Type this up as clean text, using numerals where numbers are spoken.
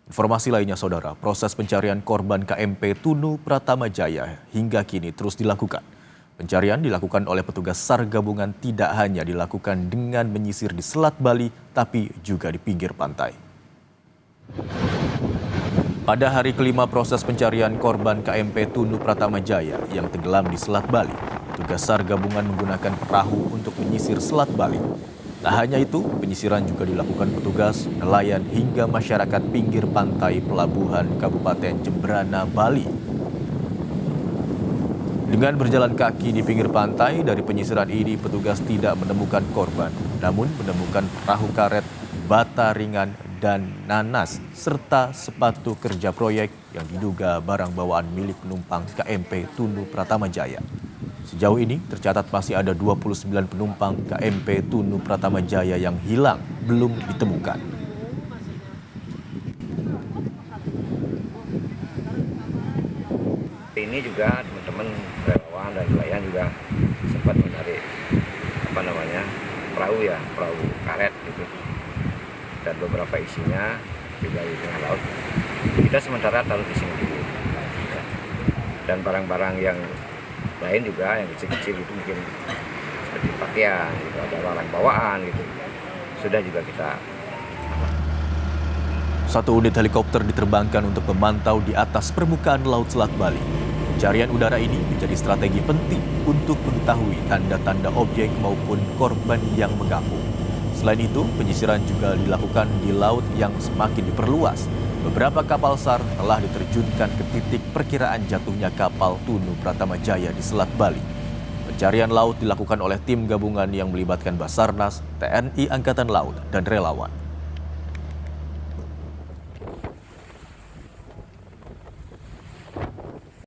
Informasi lainnya, Saudara, proses pencarian korban KMP Tunu Pratama Jaya hingga kini terus dilakukan. Pencarian dilakukan oleh petugas SAR gabungan tidak hanya dilakukan dengan menyisir di Selat Bali, tapi juga di pinggir pantai. Pada hari kelima proses pencarian korban KMP Tunu Pratama Jaya yang tenggelam di Selat Bali, petugas SAR gabungan menggunakan perahu untuk menyisir Selat Bali. Tak hanya itu, penyisiran juga dilakukan petugas, nelayan hingga masyarakat pinggir pantai pelabuhan Kabupaten Jemberana, Bali. Dengan berjalan kaki di pinggir pantai, dari penyisiran ini petugas tidak menemukan korban, namun menemukan perahu karet, bata ringan, dan nanas, serta sepatu kerja proyek yang diduga barang bawaan milik penumpang KMP Tunu Pratama Jaya. Sejauh ini tercatat masih ada 29 penumpang KMP Tunu Pratama Jaya yang hilang belum ditemukan. Ini juga teman-teman relawan dan nelayan juga sempat menarik perahu karet gitu, dan beberapa isinya juga di tengah laut. Kita sementara taruh di sini dulu, dan barang-barang yang lain juga yang kecil-kecil itu mungkin seperti pakaian gitu, ada barang bawaan gitu, sudah juga kita. Satu unit helikopter diterbangkan untuk memantau di atas permukaan Laut Selat Bali. Pencarian udara ini menjadi strategi penting untuk mengetahui tanda-tanda objek maupun korban yang mengapung. Selain itu, penyisiran juga dilakukan di laut yang semakin diperluas. Beberapa kapal SAR telah diterjunkan ke titik perkiraan jatuhnya kapal Tunu Pratama Jaya di Selat Bali. Pencarian laut dilakukan oleh tim gabungan yang melibatkan Basarnas, TNI Angkatan Laut, dan relawan.